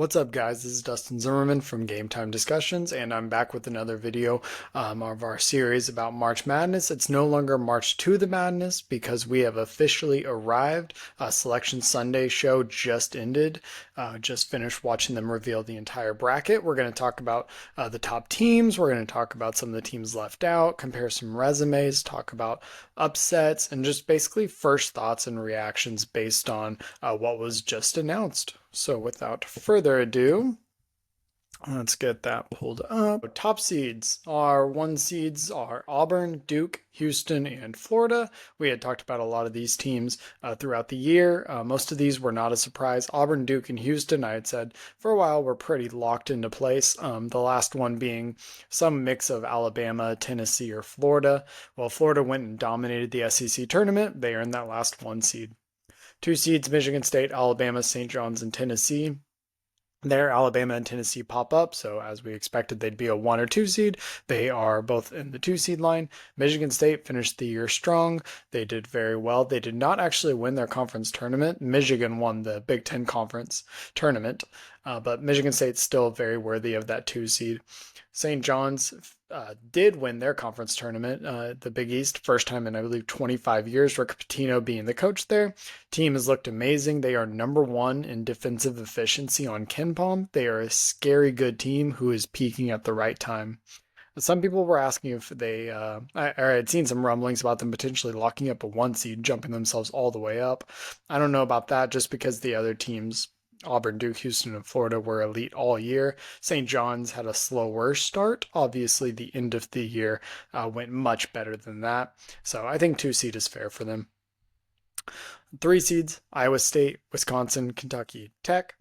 What's up, guys? This is Dustin Zimmerman from Game Time Discussions, and I'm back with another video of our series about March Madness. It's no longer March to the Madness because we have officially arrived. Selection Sunday show just ended. Just finished watching them reveal the entire bracket. We're going to talk about the top teams. We're going to talk about some of the teams left out, compare some resumes, talk about upsets, and just basically first thoughts and reactions based on what was just announced. So without further ado, let's get that pulled up. Top seeds are one seeds are Auburn, Duke, Houston, and Florida. We had talked about a lot of these teams throughout the year. Most of these were not a surprise. Auburn, Duke, and Houston, I had said for a while, were pretty locked into place. The last one being some mix of Alabama, Tennessee, or Florida. Well, Florida went and dominated the SEC tournament. They earned that last one seed. Two seeds, Michigan State, Alabama, St. John's, and Tennessee. There, Alabama and Tennessee pop up, so as we expected, they'd be a 1 or 2 seed. They are both in the 2 seed line. Michigan State finished the year strong. They did very well. They did not actually win their conference tournament. Michigan won the Big Ten Conference tournament, but Michigan State's still very worthy of that 2 seed. St. John's did win their conference tournament, the Big East, first time in, I believe, 25 years. Rick Pitino being the coach there. Team has looked amazing. They are number one in defensive efficiency on KenPom. They are a scary good team who is peaking at the right time. Some people were asking if they, I had seen some rumblings about them potentially locking up a 1 seed, jumping themselves all the way up. I don't know about that just because the other teams, Auburn, Duke, Houston, and Florida, were elite all year. St. John's had a slower start. Obviously, the end of the year went much better than that. So I think 2 seed is fair for them. 3 seeds, Iowa State, Wisconsin, Kentucky Tech.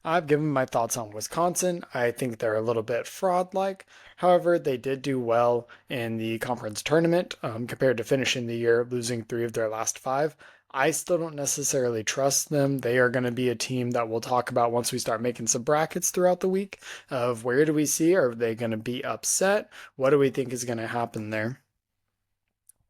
I've given my thoughts on Wisconsin. I think they're a little bit fraud-like. However, they did do well in the conference tournament compared to finishing the year losing 3 of their last 5. I still don't necessarily trust them. They are going to be a team that we'll talk about once we start making some brackets throughout the week of where do we see, are they going to be upset? What do we think is going to happen there?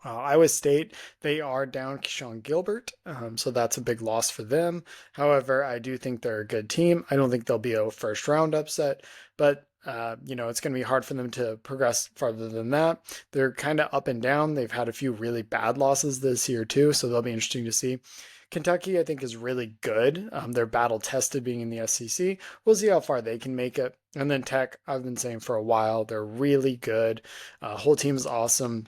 Iowa State, they are down Keyshawn Gilbert, so that's a big loss for them. However, I do think they're a good team. I don't think they'll be a first round upset, but it's going to be hard for them to progress farther than that. They're kind of up and down. They've had a few really bad losses this year too, so they'll be interesting to see. Kentucky, I think, is really good. They're battle tested being in the SEC. We'll see how far they can make it. And then Tech, I've been saying for a while, they're really good. Whole team's awesome.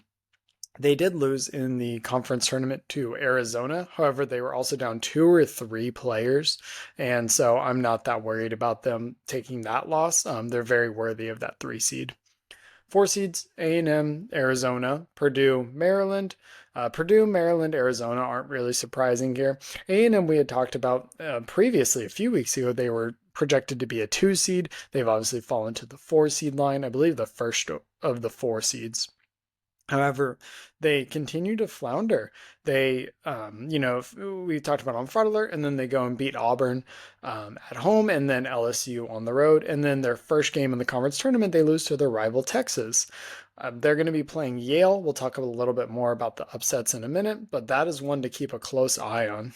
They did lose in the conference tournament to Arizona. However, they were also down 2 or 3 players. And so I'm not that worried about them taking that loss. They're very worthy of that 3 seed. 4 seeds, A&M, Arizona, Purdue, Maryland. Purdue, Maryland, Arizona aren't really surprising here. A&M we had talked about previously a few weeks ago. They were projected to be a 2 seed. They've obviously fallen to the 4 seed line. I believe the first of the 4 seeds. However, they continue to flounder. They, we talked about on Fraud Alert, and then they go and beat Auburn at home, and then LSU on the road. And then their first game in the conference tournament, they lose to their rival Texas. They're going to be playing Yale. We'll talk a little bit more about the upsets in a minute, but that is one to keep a close eye on.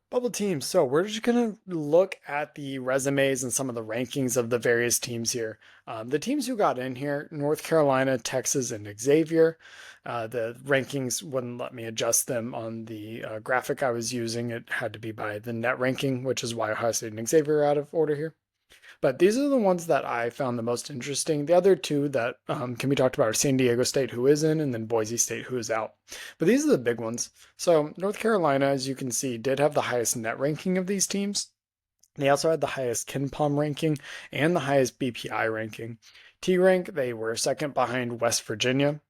Bubble teams. So we're just going to look at the resumes and some of the rankings of the various teams here. The teams who got in here, North Carolina, Texas, and Xavier. The rankings wouldn't let me adjust them on the graphic I was using. It had to be by the net ranking, which is why Ohio State and Xavier are out of order here. But these are the ones that I found the most interesting. The other two that can be talked about are San Diego State, who is in, and then Boise State, who is out. But these are the big ones. So North Carolina, as you can see, did have the highest net ranking of these teams. They also had the highest KenPom ranking and the highest BPI ranking. T rank, they were second behind West Virginia.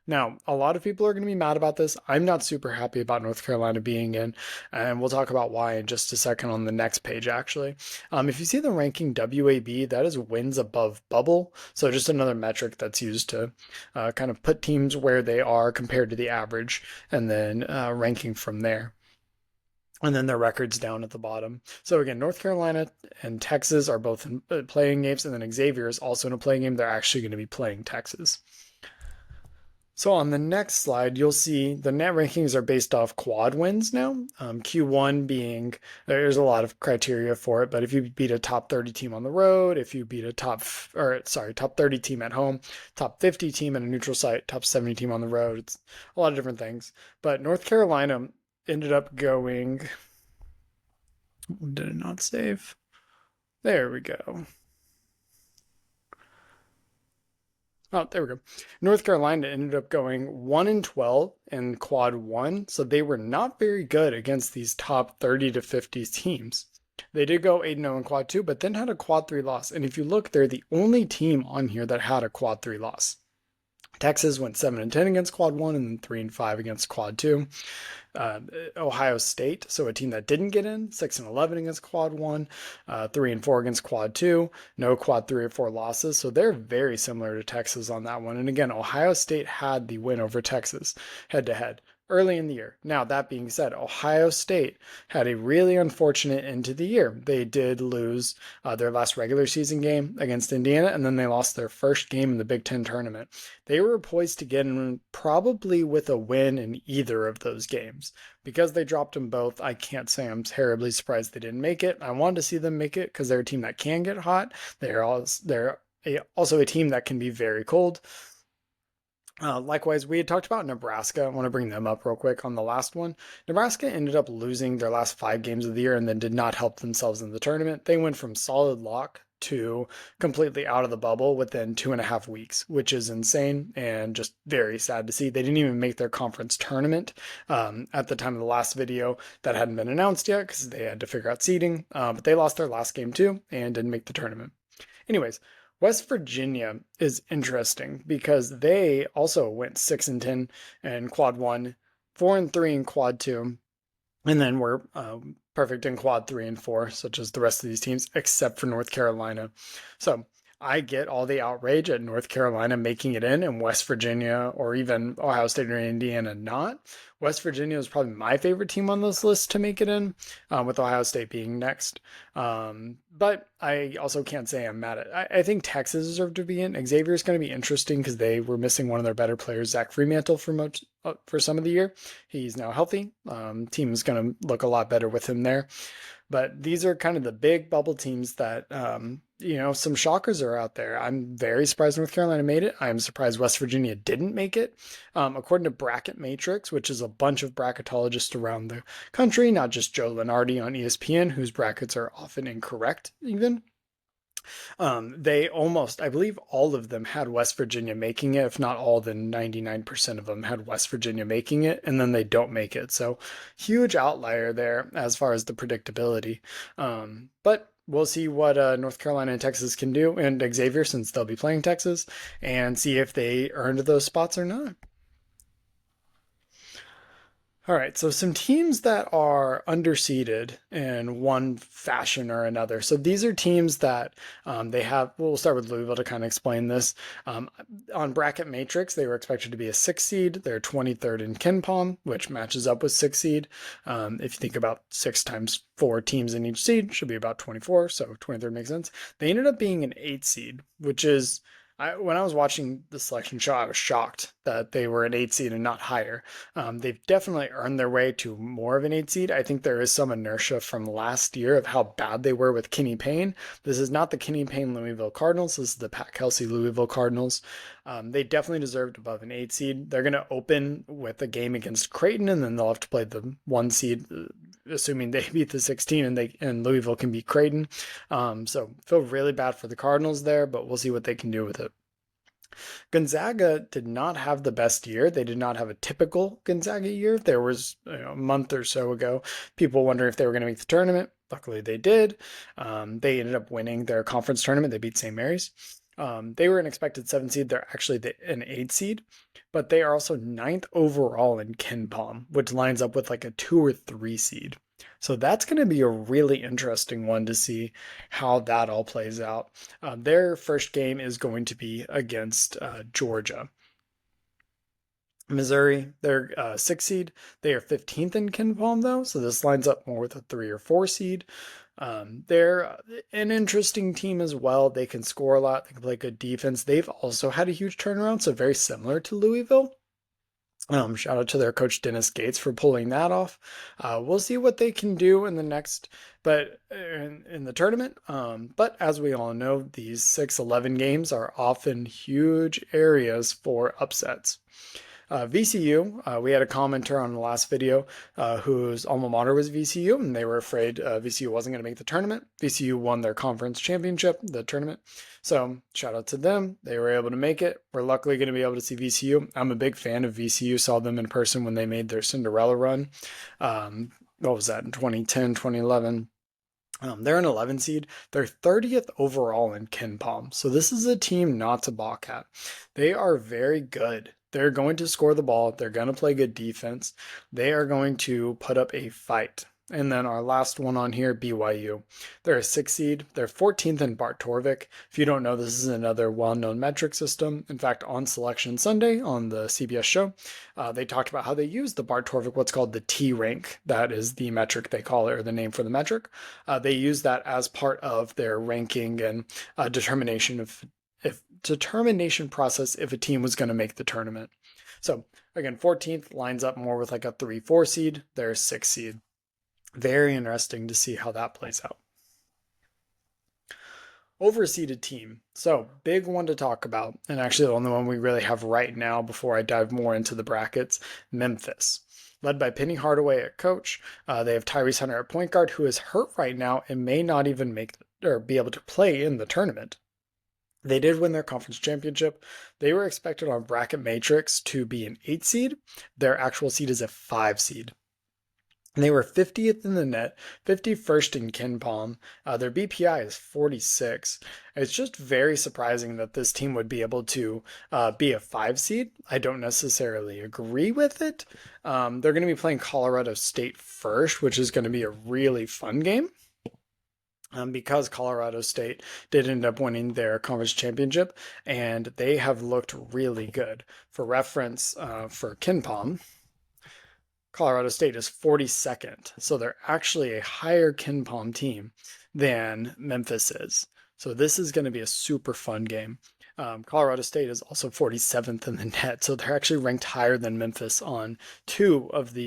Now, a lot of people are going to be mad about this. I'm not super happy about North Carolina being in, and we'll talk about why in just a second on the next page, actually. If you see the ranking WAB, that is wins above bubble. So just another metric that's used to kind of put teams where they are compared to the average, and then ranking from there. And then their records down at the bottom. So again, North Carolina and Texas are both in playing games, and then Xavier is also in a playing game. They're actually going to be playing Texas. So on the next slide, you'll see the net rankings are based off quad wins now. Q1 being, there's a lot of criteria for it, but if you beat a top 30 team on the road, if you beat a top 30 team at home, top 50 team at a neutral site, top 70 team on the road, it's a lot of different things. But North Carolina ended up going, did it not save? There we go. Oh, there we go. North Carolina ended up going 1-12 in quad one, so they were not very good against these top 30 to 50 teams. They did go 8-0 in quad two, but then had a quad three loss. And if you look, they're the only team on here that had a quad three loss. Texas went 7-10 against quad one and then 3-5 against quad two. Ohio State, so a team that didn't get in, 6-11 against quad one, 3-4 against quad two, no quad three or four losses. So they're very similar to Texas on that one. And again, Ohio State had the win over Texas head to head early in the year. Now, that being said, Ohio State had a really unfortunate end to the year. They did lose their last regular season game against Indiana, and then they lost their first game in the Big Ten tournament. They were poised to get in probably with a win in either of those games. Because they dropped them both, I can't say I'm terribly surprised they didn't make it. I wanted to see them make it because they're a team that can get hot. They're also a team that can be very cold. Likewise, we had talked about Nebraska. I want to bring them up real quick on the last one. Nebraska ended up losing their last 5 games of the year and then did not help themselves in the tournament. They went from solid lock to completely out of the bubble within 2.5 weeks, which is insane and just very sad to see. They didn't even make their conference tournament at the time of the last video. That hadn't been announced yet because they had to figure out seeding, but they lost their last game too and didn't make the tournament. Anyways, West Virginia is interesting because they also went 6-10 in quad one, 4-3 in quad two, and then were perfect in quad three and four, such as the rest of these teams, except for North Carolina. So I get all the outrage at North Carolina making it in and West Virginia or even Ohio State or Indiana not. West Virginia is probably my favorite team on this list to make it in, with Ohio State being next. But I also can't say I'm mad at. I think Texas deserved to be in. Xavier is going to be interesting because they were missing one of their better players, Zach Fremantle, for some of the year. He's now healthy. Team is going to look a lot better with him there. But these are kind of the big bubble teams that, some shockers are out there. I'm very surprised North Carolina made it. I'm surprised West Virginia didn't make it. According to Bracket Matrix, which is a bunch of bracketologists around the country, not just Joe Lenardi on ESPN, whose brackets are often incorrect even. I believe all of them had West Virginia making it. If not all, then 99% of them had West Virginia making it, and then they don't make it. So huge outlier there as far as the predictability. But we'll see what North Carolina and Texas can do, and Xavier, since they'll be playing Texas, and see if they earned those spots or not. All right, so some teams that are underseeded in one fashion or another. So these are teams that they have. We'll start with Louisville to kind of explain this. On Bracket Matrix, they were expected to be a 6 seed. They're 23rd in KenPom, which matches up with 6 seed. If you think about 6 times 4 teams in each seed, should be about 24. So 23rd makes sense. They ended up being an 8 seed, which is. When I was watching the selection show, I was shocked that they were an 8 seed and not higher. They've definitely earned their way to more of an 8 seed. I think there is some inertia from last year of how bad they were with Kenny Payne. This is not the Kenny Payne Louisville Cardinals. This is the Pat Kelsey Louisville Cardinals. They definitely deserved above an 8 seed. They're going to open with a game against Creighton, and then they'll have to play the 1 seed, assuming they beat the 16 and Louisville can beat Creighton. So feel really bad for the Cardinals there, but we'll see what they can do with it. Gonzaga did not have the best year. They did not have a typical Gonzaga year. There was a month or so ago people wondering if they were going to make the tournament. Luckily, they did. They ended up winning their conference tournament. They beat St. Mary's. They were an expected 7 seed. They're actually an 8 seed, but they are also 9th overall in KenPom, which lines up with like a 2 or 3 seed. So that's going to be a really interesting one to see how that all plays out. Their first game is going to be against Georgia. Missouri, they're 6 seed. They are 15th in KenPom though, so this lines up more with a 3 or 4 seed. They're an interesting team as well. They can score a lot. They can play good defense. They've also had a huge turnaround, so very similar to Louisville. Shout out to their coach Dennis Gates for pulling that off. We'll see what they can do in the next, but in the tournament. But as we all know, these 6-11 games are often huge areas for upsets. VCU, we had a commenter on the last video whose alma mater was VCU, and they were afraid VCU wasn't going to make the tournament. VCU won their conference championship, the tournament. So shout out to them. They were able to make it. We're luckily going to be able to see VCU. I'm a big fan of VCU. Saw them in person when they made their Cinderella run. What was that, in 2010, 2011? They're an 11 seed. They're 30th overall in KenPom. So this is a team not to balk at. They are very good. They're going to score the ball. They're going to play good defense. They are going to put up a fight. And then our last one on here, BYU. They're a 6 seed. They're 14th in Bart Torvik. If you don't know, this is another well-known metric system. In fact, on Selection Sunday on the CBS show, they talked about how they use the Bart Torvik, what's called the T rank. That is the metric they call it, or the name for the metric. They use that as part of their ranking and determination process if a team was going to make the tournament. So again, 14th lines up more with like a 3-4 seed. They're a 6 seed. Very interesting to see how that plays out. Overseeded team. So big one to talk about, and actually the only one we really have right now before I dive more into the brackets, Memphis. Led by Penny Hardaway at coach. They have Tyrese Hunter at point guard, who is hurt right now and may not even make or be able to play in the tournament. They did win their conference championship. They were expected on bracket matrix to be an 8 seed. Their actual seed is a 5 seed. And they were 50th in the net, 51st in KenPom. Their BPI is 46. It's just very surprising that this team would be able to be a 5 seed. I don't necessarily agree with it. They're going to be playing Colorado State first, which is going to be a really fun game. Because Colorado State did end up winning their conference championship, and they have looked really good. For reference, for KenPom, Colorado State is 42nd, so they're actually a higher KenPom team than Memphis is. So this is going to be a super fun game. Colorado State is also 47th in the net, so they're actually ranked higher than Memphis on two of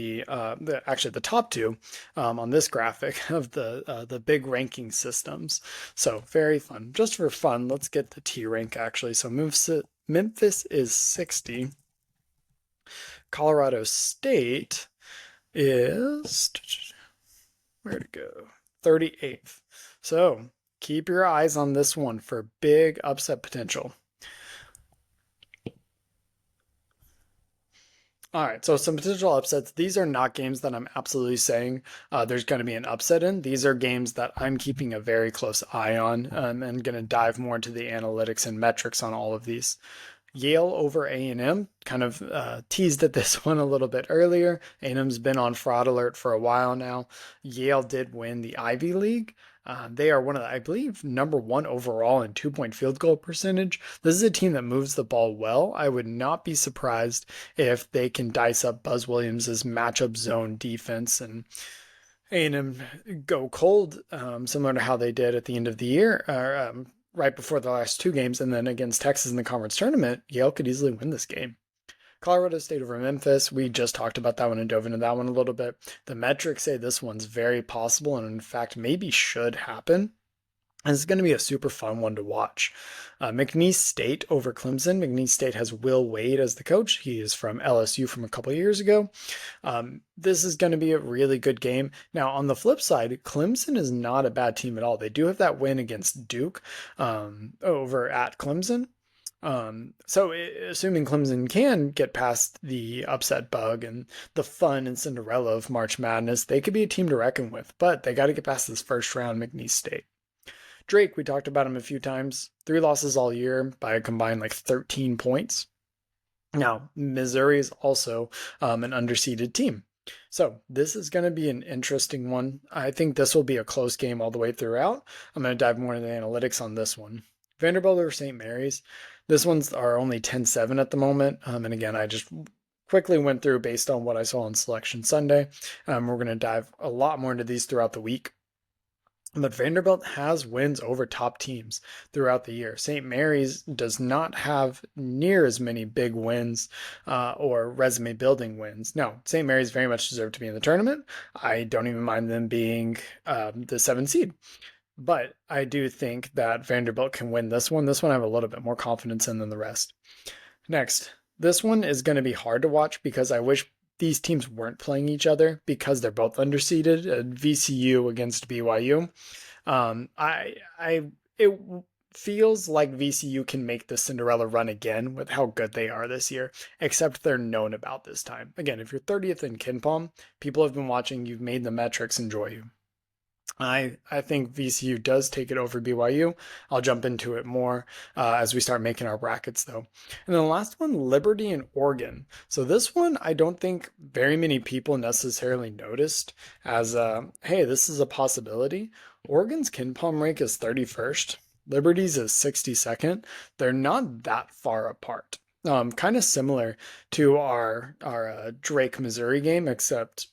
actually the top two on this graphic of the big ranking systems. So very fun. Just for fun, let's get the T rank actually. So Memphis is 60. Colorado State is, where'd it go? 38th. So keep your eyes on this one for big upset potential. All right, so some potential upsets. These are not games that I'm absolutely saying there's going to be an upset in. These are games that I'm keeping a very close eye on and going to dive more into the analytics and metrics on all of these. Yale over A&M, kind of teased at this one a little bit earlier. A&M's been on fraud alert for a while now. Yale did win the Ivy League. They are one of the, I believe, number 1 overall in 2-point field goal percentage. This is a team that moves the ball well. I would not be surprised if they can dice up Buzz Williams' matchup zone defense and A&M go cold, similar to how they did at the end of the year, right before the last 2 games, and then against Texas in the conference tournament. Yale could easily win this game. Colorado State over Memphis, we just talked about that one and dove into that one a little bit. The metrics say this one's very possible and in fact maybe should happen. And it's going to be a super fun one to watch. McNeese State over Clemson. McNeese State has Will Wade as the coach. He is from LSU from a couple years ago. This is going to be a really good game. Now, on the flip side, Clemson is not a bad team at all. They do have that win against Duke over at Clemson. So assuming Clemson can get past the upset bug and the fun and Cinderella of March Madness, they could be a team to reckon with, but they got to get past this first round McNeese State. Drake, we talked about him a few times. 3 losses all year by a combined like 13 points. Now, Missouri is also an underseeded team. So this is going to be an interesting one. I think this will be a close game all the way throughout. I'm going to dive more into the analytics on this one. Vanderbilt over St. Mary's. This one's are only 10-7 at the moment. And again, I just quickly went through based on what I saw on Selection Sunday. We're going to dive a lot more into these throughout the week. But Vanderbilt has wins over top teams throughout the year. St. Mary's does not have near as many big wins or resume building wins. No, St. Mary's very much deserve to be in the tournament. I don't even mind them being the 7th seed. But I do think that Vanderbilt can win this one. This one I have a little bit more confidence in than the rest. Next, this one is going to be hard to watch because I wish these teams weren't playing each other because they're both underseeded. VCU against BYU. It feels like VCU can make the Cinderella run again with how good they are this year, except they're known about this time. Again, if you're 30th in KenPom, people have been watching, you've made the metrics enjoy you. I think VCU does take it over BYU. I'll jump into it more as we start making our brackets, though. And then the last one, Liberty and Oregon. So this one, I don't think very many people necessarily noticed as, hey, this is a possibility. Oregon's KenPom rank is 31st. Liberty's is 62nd. They're not that far apart. Kind of similar to our Drake Missouri game, except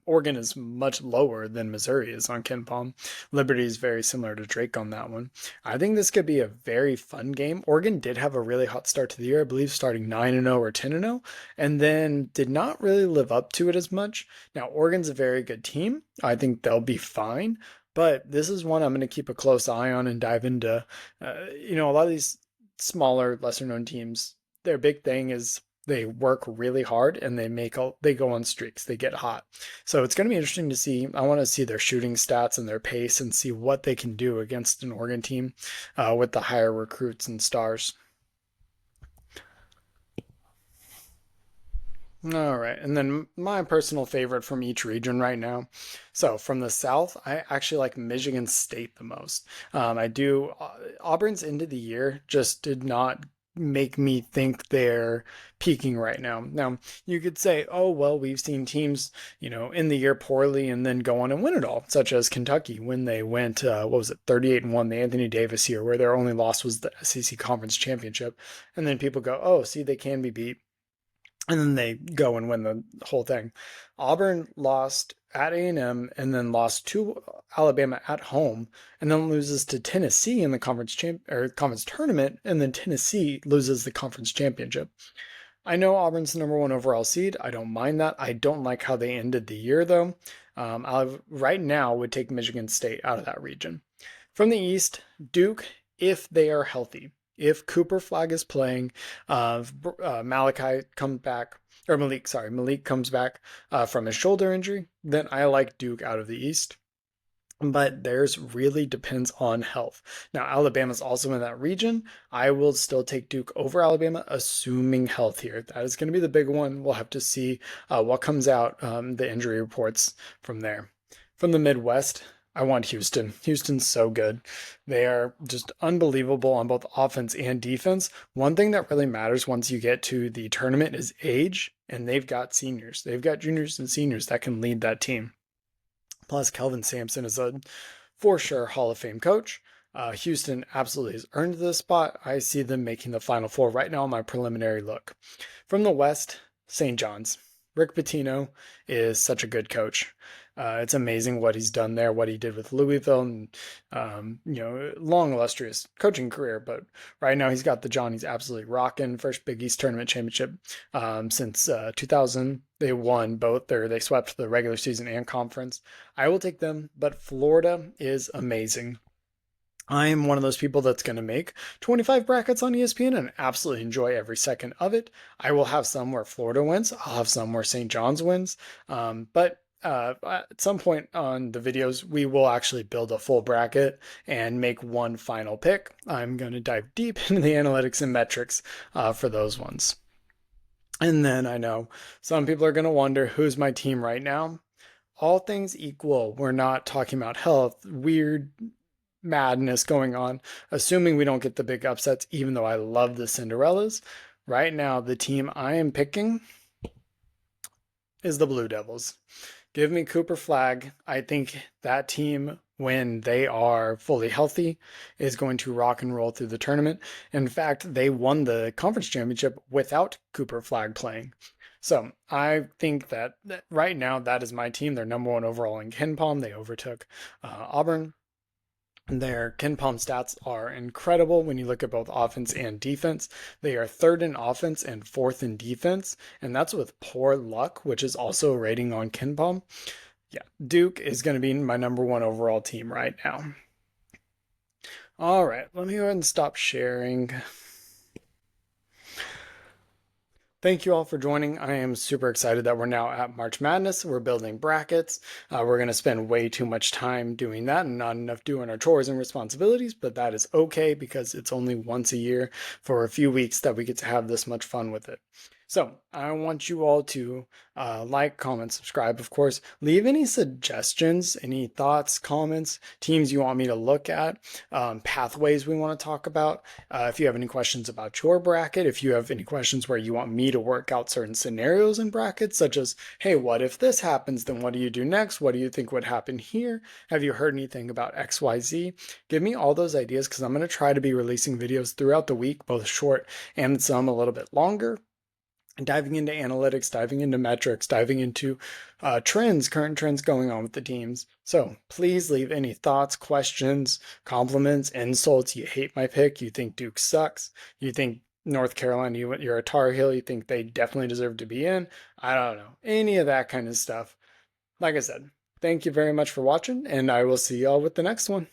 Oregon is much lower than Missouri is on KenPom. Liberty is very similar to Drake on that one. I think this could be a very fun game. Oregon did have a really hot start to the year, I believe starting 9-0 or 10-0, and then did not really live up to it as much. Now, Oregon's a very good team. I think they'll be fine, but this is one I'm going to keep a close eye on and dive into. A lot of these smaller, lesser known teams, their big thing is they work really hard and they go on streaks. They get hot. So it's going to be interesting to see. I want to see their shooting stats and their pace and see what they can do against an Oregon team with the higher recruits and stars. All right, and then my personal favorite from each region right now. So from the South, I actually like Michigan State the most. I do. Auburn's end of the year just did not make me think they're peaking right now. Now, you could say, oh, well, we've seen teams, in the year poorly and then go on and win it all, such as Kentucky when they went, 38-1, the Anthony Davis year, where their only loss was the SEC Conference Championship. And then people go, oh, see, they can be beat, and then they go and win the whole thing. Auburn lost at A&M and then lost to Alabama at home, and then loses to Tennessee in the conference tournament, and then Tennessee loses the conference championship. I know Auburn's the number one overall seed. I don't mind that. I don't like how they ended the year, though. I right now would take Michigan State out of that region. From the East, Duke, if they are healthy. If Cooper Flag is playing, Malachi comes back, or Malik comes back from his shoulder injury, then I like Duke out of the East. But theirs really depends on health. Now, Alabama's also in that region. I will still take Duke over Alabama, assuming health here. That is going to be the big one. We'll have to see what comes out, the injury reports from there. From the Midwest, I want Houston. Houston's so good. They are just unbelievable on both offense and defense. One thing that really matters once you get to the tournament is age, and they've got seniors. They've got juniors and seniors that can lead that team. Plus, Kelvin Sampson is a for sure Hall of Fame coach. Houston absolutely has earned this spot. I see them making the Final Four right now on my preliminary look. From the West, St. John's. Rick Pitino is such a good coach. It's amazing what he's done there, what he did with Louisville, and long illustrious coaching career. But right now he's got the Johnnies absolutely rocking. First Big East tournament championship since 2000. They won both, or they swept the regular season and conference. I will take them, but Florida is amazing. I am one of those people that's going to make 25 brackets on ESPN and absolutely enjoy every second of it. I will have some where Florida wins. I'll have some where St. John's wins. But at some point on the videos, we will actually build a full bracket and make one final pick. I'm going to dive deep into the analytics and metrics for those ones. And then I know some people are going to wonder, who's my team right now? All things equal, we're not talking about health, weird madness going on, assuming we don't get the big upsets, even though I love the Cinderellas. Right now, the team I am picking is the Blue Devils. Give me Cooper Flag. I think that team, when they are fully healthy, is going to rock and roll through the tournament. In fact, they won the conference championship without Cooper Flag playing. So I think that right now, that is my team. They're number one overall in KenPom. They overtook Auburn. Their Ken Palm stats are incredible when you look at both offense and defense. They are third in offense and fourth in defense, and that's with poor luck, which is also a rating on Ken Palm. Yeah, Duke is going to be my number one overall team right now. All right, let me go ahead and stop sharing. Thank you all for joining. I am super excited that we're now at March Madness. We're building brackets. We're going to spend way too much time doing that and not enough doing our chores and responsibilities, but that is okay because it's only once a year for a few weeks that we get to have this much fun with it. So I want you all to like, comment, subscribe, of course. Leave any suggestions, any thoughts, comments, teams you want me to look at, pathways we want to talk about. If you have any questions about your bracket, if you have any questions where you want me to work out certain scenarios in brackets, such as, hey, what if this happens? Then what do you do next? What do you think would happen here? Have you heard anything about XYZ? Give me all those ideas because I'm going to try to be releasing videos throughout the week, both short and some a little bit longer, diving into analytics, diving into metrics, diving into trends, current trends going on with the teams. So please leave any thoughts, questions, compliments, insults. You hate my pick. You think Duke sucks. You think North Carolina, you're a Tar Heel. You think they definitely deserve to be in. I don't know. Any of that kind of stuff. Like I said, thank you very much for watching, and I will see y'all with the next one.